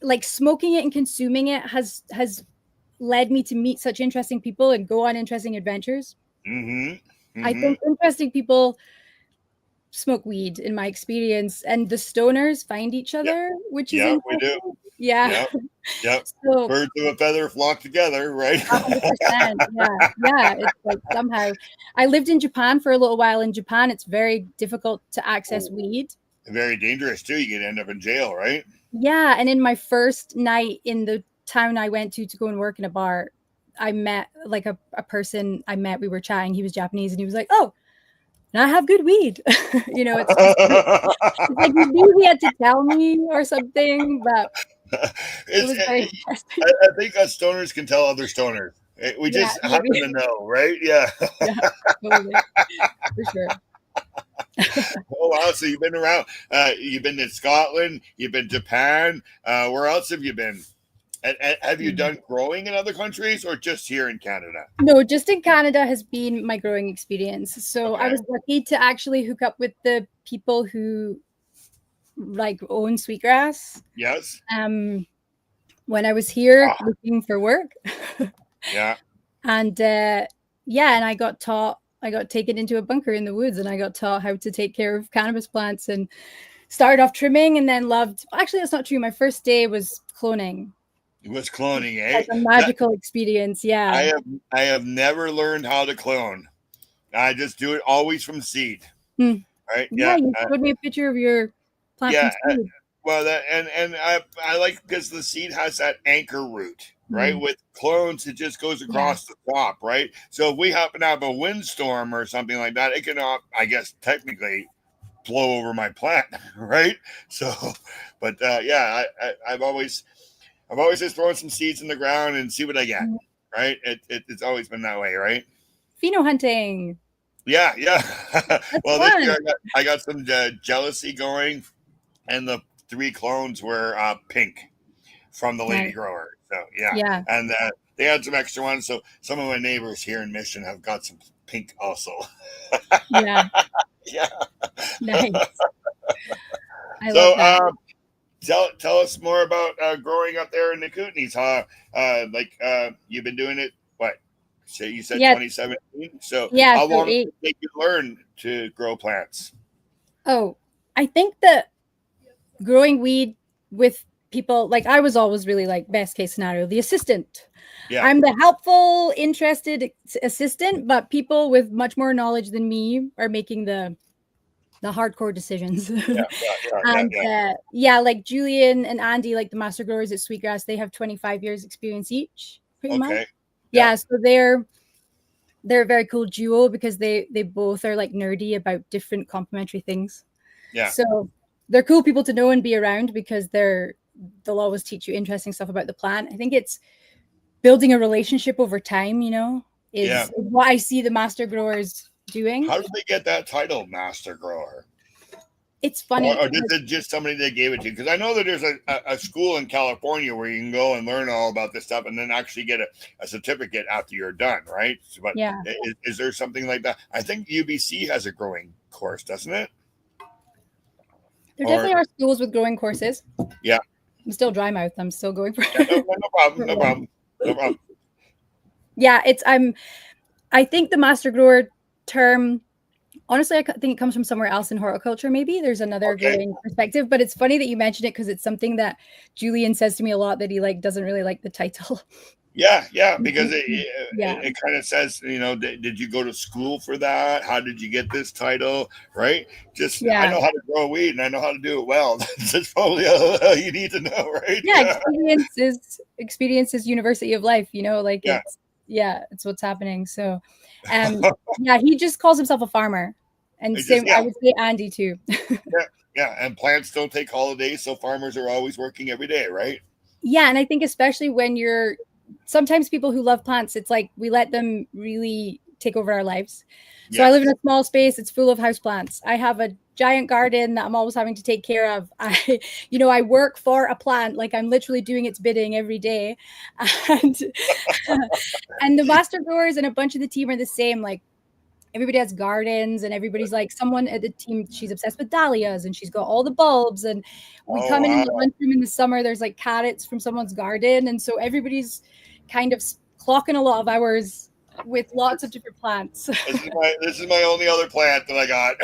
like smoking it and consuming it has led me to meet such interesting people and go on interesting adventures. I think interesting people smoke weed in my experience, and the stoners find each other, which is we do. Yeah. So, birds of a feather flock together, right? 100%. Yeah. It's like somehow I lived in Japan for a little while. In Japan, it's very difficult to access weed. Very dangerous too. You could end up in jail, right? Yeah. And in my first night in the town I went to go and work in a bar, I met like a person I met, we were chatting, he was Japanese, and he was like, oh, and I have good weed. You know, it's like you knew he had to tell me or something, but it was very interesting. I think us stoners can tell other stoners. We Yeah, just happen to know, right? Yeah. Yeah, totally. For sure. Oh wow! So you've been around. You've been to Scotland. You've been to Japan. Where else have you been? And have you done growing in other countries or just here in Canada? No, just in Canada has been my growing experience. So Okay. I was lucky to actually hook up with the people who like own sweetgrass. Yes. When I was here looking for work. Yeah. And and I got taken into a bunker in the woods, and I got taught how to take care of cannabis plants, and started off trimming, and then actually that's not true. My first day was cloning. It was cloning, eh? It's a magical experience. Yeah. I have never learned how to clone. I just do it always from seed. Right? Yeah, you showed me a picture of your plant. Yeah. Well, and I like because the seed has that anchor root, right? With clones, it just goes across the top, right? So if we happen to have a windstorm or something like that, it can, I guess, technically blow over my plant, right? So, but yeah, I've always just thrown some seeds in the ground and see what I get, right? It's always been that way, right? Pheno hunting. Yeah. Well, fun. this year I got some jealousy going, and the 3 clones were pink from the lady grower. So yeah. And they had some extra ones. So some of my neighbors here in Mission have got some pink also. Yeah. Yeah. Nice. I love that. Tell us more about growing up there in the Kootenays. You've been doing it, what? So you said 2017? So how long did it take you to learn to grow plants? Oh, I think that growing weed with people, like I was always really like best case scenario, the assistant. Yeah. I'm the helpful, interested assistant, but people with much more knowledge than me are making the hardcore decisions. Like Julian and Andy, like the master growers at Sweetgrass, they have 25 years experience each, pretty much. Yeah, so they're a very cool duo because they both are like nerdy about different complementary things. Yeah. So they're cool people to know and be around because they'll always teach you interesting stuff about the plant. I think it's building a relationship over time, is what I see the master growers doing. How did they get that title, master grower? It's funny. Or is it just somebody that gave it to you? Because I know that there's a school in California where you can go and learn all about this stuff and then actually get a certificate after you're done, right? But is there something like that? I think UBC has a growing course, doesn't it? There definitely are schools with growing courses. Yeah. I'm still dry mouth. I'm still going for No problem. Yeah, I think the master grower term, honestly, I think it comes from somewhere else in horticulture. Maybe there's another growing perspective, but it's funny that you mentioned it because it's something that Julian says to me a lot, that he doesn't really like the title. Yeah, because it kind of says, did you go to school for that? How did you get this title? Right? I know how to grow weed and I know how to do it well. That's probably all you need to know, right? Yeah, experience is university of life, it's what's happening. So, he just calls himself a farmer, and I would say Andy too. And plants don't take holidays, so farmers are always working every day, right? Yeah, and I think especially when sometimes people who love plants, it's like we let them really take over our lives. So I live in a small space. It's full of houseplants. I have a giant garden that I'm always having to take care of. I work for a plant. Like I'm literally doing its bidding every day. And the master growers and a bunch of the team are the same. Like everybody has gardens, and everybody's like, someone at the team, she's obsessed with dahlias and she's got all the bulbs. And we come in the lunchroom in the summer, there's like carrots from someone's garden. And so everybody's kind of clocking a lot of hours with lots of different plants. This is my only other plant that I got.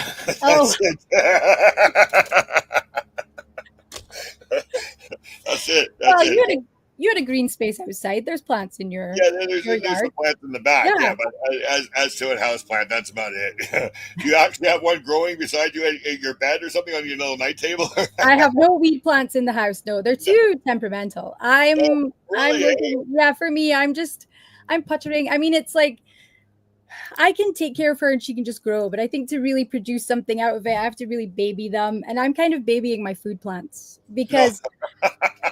That's it. You had you had a green space outside. There's plants in your there's yard. some plants in the back. Yeah, but as to a house plant, that's about it. Do you actually have one growing beside you at your bed or something on your little night table? I have no weed plants in the house. No, they're too temperamental. I'm working, for me, I'm puttering. I mean, it's like I can take care of her and she can just grow, but I think to really produce something out of it, I have to really baby them. And I'm kind of babying my food plants because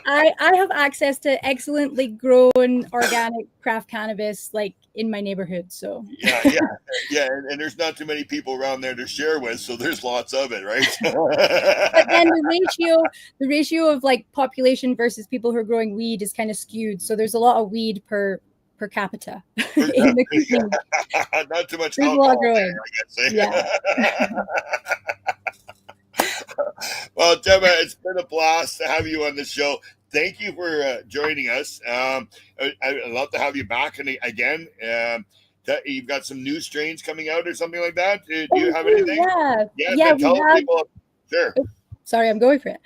I have access to excellently grown organic craft cannabis like in my neighborhood. So and there's not too many people around there to share with, so there's lots of it, right? But then the ratio of like population versus people who are growing weed is kind of skewed. So there's a lot of weed per capita in the community. Not too much There's alcohol growing. there, I guess. Well, Gemma, it's been a blast to have you on the show. Thank you for joining us. I'd love to have you back again. You've got some new strains coming out or something like that. Do you have anything? Tell people. Sure. Sorry, I'm going for it.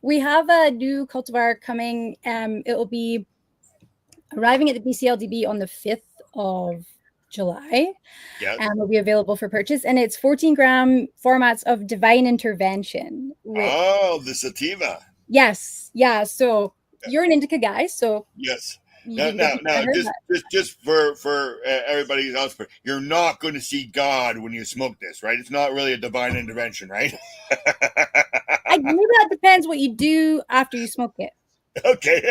We have a new cultivar coming. It'll be arriving at the BCLDB on the 5th of July. And will be available for purchase. And it's 14-gram formats of Divine Intervention. The sativa. Yes. Yeah. So you're an indica guy. So yes. No, just for everybody else, you're not going to see God when you smoke this, right? It's not really a divine intervention, right? Maybe that depends what you do after you smoke it. Okay.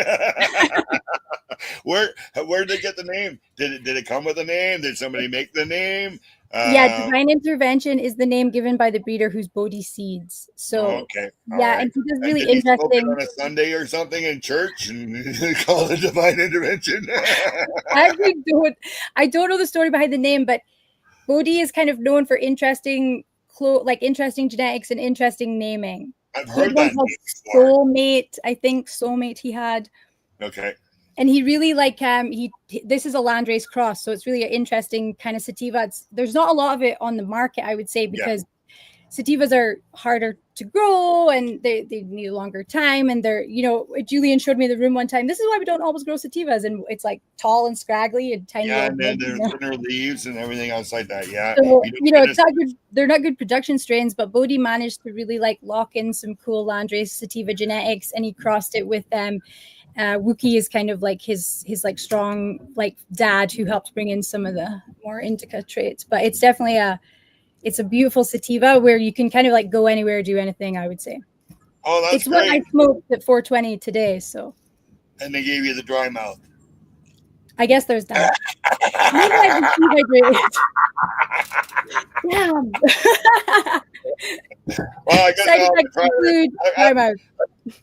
Where did they get the name? Did it come with a name? Did somebody make the name? Divine Intervention is the name given by the breeder who's Bodhi Seeds. So and he does really interesting on a Sunday or something in church and call it Divine Intervention. I don't know the story behind the name, but Bodhi is kind of known for interesting genetics and interesting naming. I've heard that name before. Soulmate, I think Soulmate he had. Okay. And he really this is a landrace cross, so it's really an interesting kind of sativa. There's not a lot of it on the market, I would say, because sativas are harder to grow and they need a longer time. And they're, Julian showed me the room one time. This is why we don't always grow sativas. And it's like tall and scraggly and tiny. Yeah, and then there's thinner leaves and everything else like that. Yeah. So, it's not good. They're not good production strains, but Bodhi managed to really lock in some cool landrace sativa genetics, and he crossed it with them. Wookie is kind of like his strong dad who helped bring in some of the more indica traits, but it's definitely it's a beautiful sativa where you can kind of go anywhere, do anything, I would say. Oh, that's great. What I smoked at 420 today, so. And they gave you the dry mouth. I guess there's that. Maybe I can dehydrate. Well, I guess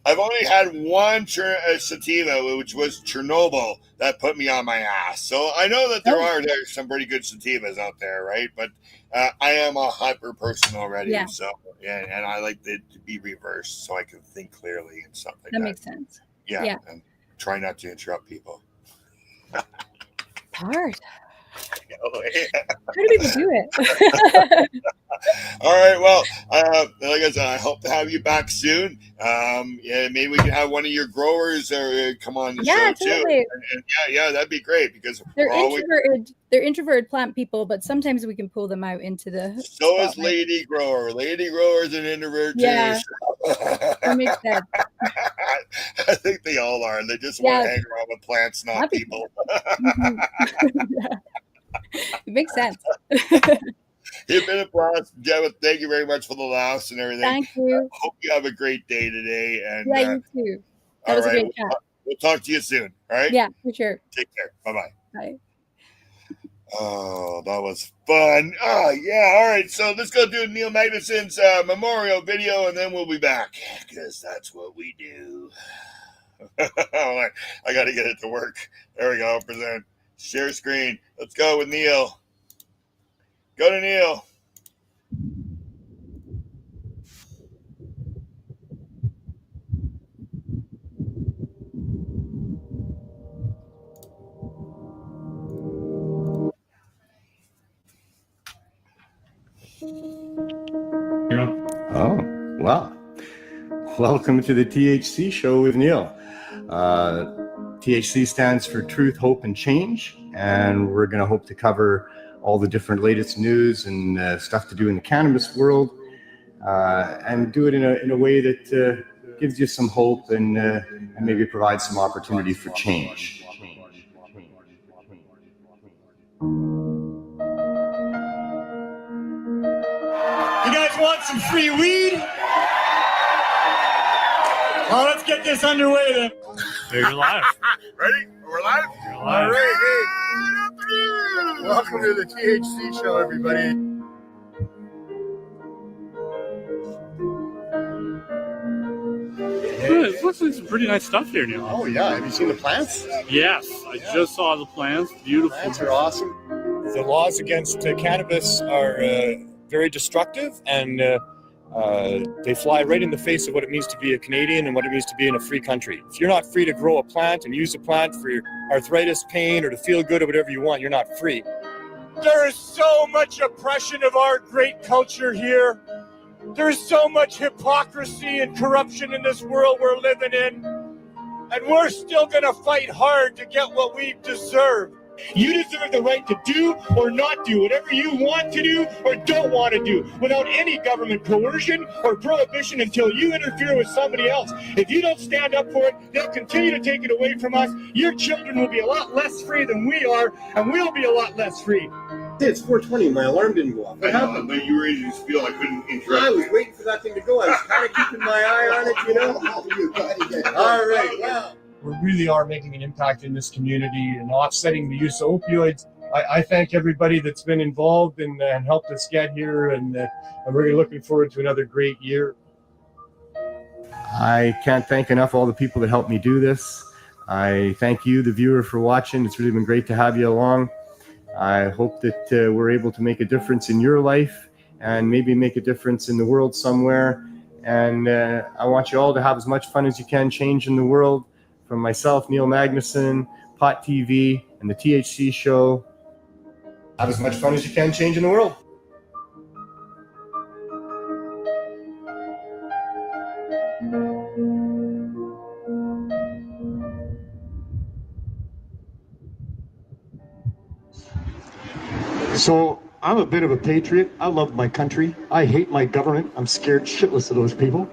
I've only had one sativa, which was Chernobyl, that put me on my ass. So I know that there's some pretty good sativas out there, right? But I am a hyper person already, so and I like it to be reversed so I can think clearly and stuff like that. That makes sense. Yeah, and try not to interrupt people. Hard. How do people do it? All right. Well, like I said, I hope to have you back soon. Maybe we can have one of your growers come on the show totally. Too. And that'd be great because they're introverted. They're introverted plant people, but sometimes we can pull them out into the. So is Lady Grower. Lady Grower's an introvert too. Yeah, that makes sense. I think they all are. They just want to hang around with plants, not people. It makes sense. It's been a blast, Gemma. Thank you very much for the laughs and everything. Thank you. Hope you have a great day today. And you too. That was a great chat. We'll talk to you soon. All right. Yeah, for sure. Take care. Bye-bye. Bye. Oh, that was fun. Oh, yeah. All right. So let's go do Neil Magnuson's memorial video, and then we'll be back because that's what we do. All right. I got to get it to work. There we go. Present. Share screen. Let's go with Neil. Go to Neil. Oh, well. Welcome to the THC Show with Neil. THC stands for Truth, Hope, and Change, and we're going to hope to cover all the different latest news and stuff to do in the cannabis world, and do it in a way that gives you some hope and maybe provides some opportunity for change. You guys want some free weed? Well, let's get this underway then. You're live. Ready? We're live? You're live. All right, hey. Welcome to the THC Show, everybody. It looks like some pretty nice stuff here, Neil. Oh yeah, have you seen the plants? Yes, I just saw the plants. Beautiful. Plants are awesome. The laws against cannabis are very destructive, and they fly right in the face of what it means to be a Canadian and what it means to be in a free country. If you're not free to grow a plant and use a plant for your arthritis, pain, or to feel good or whatever you want, you're not free. There is so much oppression of our great culture here. There is so much hypocrisy and corruption in this world we're living in. And we're still going to fight hard to get what we deserve. You deserve the right to do or not do whatever you want to do or don't want to do without any government coercion or prohibition until you interfere with somebody else. If you don't stand up for it, they'll continue to take it away from us. Your children will be a lot less free than we are, and we'll be a lot less free. Hey, it's 4:20. My alarm didn't go off. What happened? But you were in this field. I couldn't interrupt. I was waiting for that thing to go. I was kind of keeping my eye on it, you know. All right. Wow. We really are making an impact in this community and offsetting the use of opioids. I thank everybody that's been involved and helped us get here, and I'm really looking forward to another great year. I can't thank enough all the people that helped me do this. I thank you, the viewer, for watching. It's really been great to have you along. I hope that we're able to make a difference in your life and maybe make a difference in the world somewhere. And I want you all to have as much fun as you can changing the world. From myself, Neil Magnuson, Pot TV, and the THC Show, have as much fun as you can changing the world. So I'm a bit of a patriot. I love my country. I hate my government. I'm scared shitless of those people.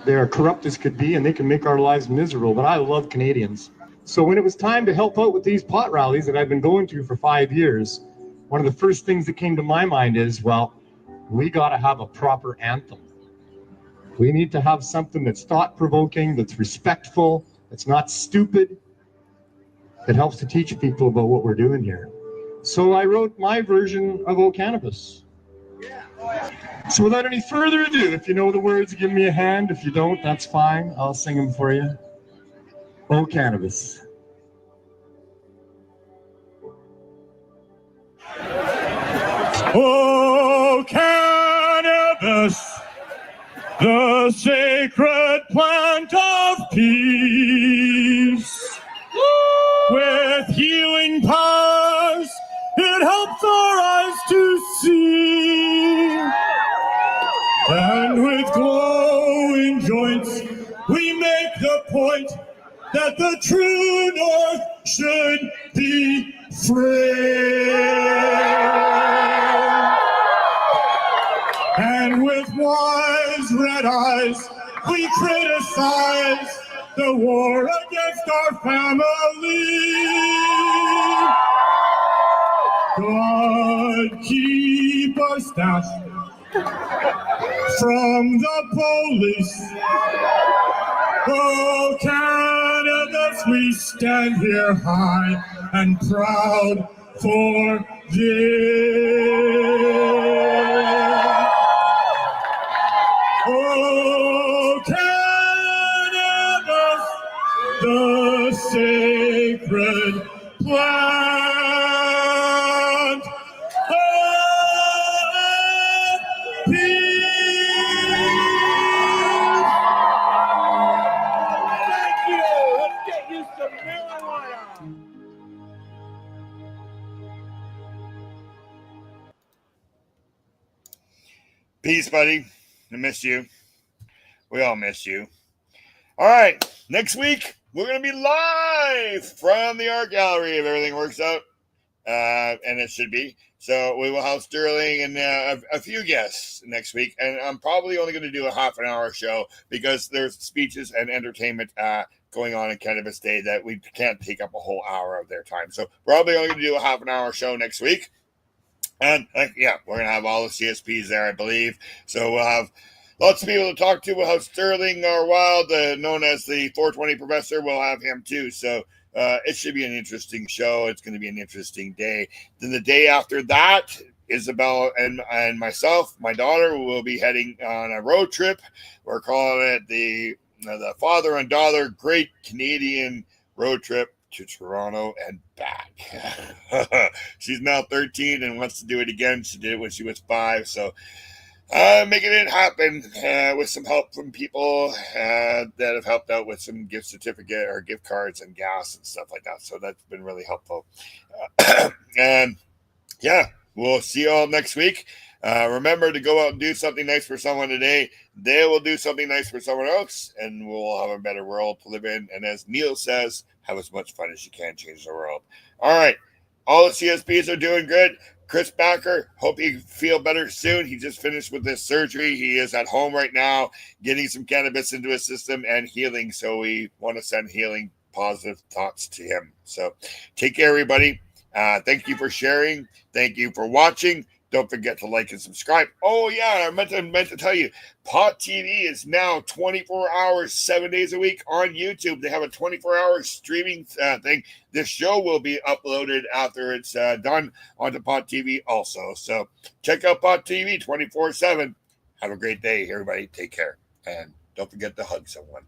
They are corrupt as could be, and they can make our lives miserable, but I love Canadians. So when it was time to help out with these pot rallies that I've been going to for 5 years, one of the first things that came to my mind is, well, we got to have a proper anthem. We need to have something that's thought-provoking, that's respectful, that's not stupid, that helps to teach people about what we're doing here. So I wrote my version of O Cannabis. So without any further ado, if you know the words, give me a hand. If you don't, that's fine. I'll sing them for you. O Cannabis. Oh, cannabis, the sacred plant of peace. With healing powers, it helps our eyes to see. And with glowing joints, we make the point that the true north should be free. And with wise red eyes, we criticize the war against our family. God keep our staff from the police. Oh, cannabis, we stand here high and proud for this. Oh, cannabis, the sacred plant of peace. Thank you. Let's get you some marijuana. Peace, buddy. I miss you. We all miss you. All right. Next week, we're going to be live from the art gallery if everything works out. And it should be. So we will have Sterling and a few guests next week. And I'm probably only going to do a half an hour show because there's speeches and entertainment going on in Cannabis Day that we can't take up a whole hour of their time. So probably only going to do a half an hour show next week. And yeah, we're going to have all the CSPs there, I believe. So we'll have lots of people to talk to. We'll have Sterling or Wild, known as the 420 Professor. We'll have him too. So it should be an interesting show. It's going to be an interesting day. Then the day after that, Isabel and myself, my daughter, will be heading on a road trip. We're calling it the father and daughter Great Canadian Road Trip to Toronto and back. She's now 13 and wants to do it again. She did it when she was 5. So making it happen with some help from people that have helped out with some gift certificate or gift cards and gas and stuff like that. So that's been really helpful. And yeah, we'll see you all next week. Remember to go out and do something nice for someone today. They will do something nice for someone else, and we'll have a better world to live in. And as Neil says, have as much fun as you can, change the world. All right. All the CSPs are doing good. Chris Backer, hope you feel better soon. He just finished with this surgery. He is at home right now, getting some cannabis into his system and healing. So we want to send healing, positive thoughts to him. So take care, everybody. Thank you for sharing. Thank you for watching. Don't forget to like and subscribe. Oh, yeah, I meant to tell you, Pot TV is now 24 hours, 7 days a week on YouTube. They have a 24-hour streaming thing. This show will be uploaded after it's done onto Pot TV also. So check out Pot TV 24/7. Have a great day, everybody. Take care. And don't forget to hug someone.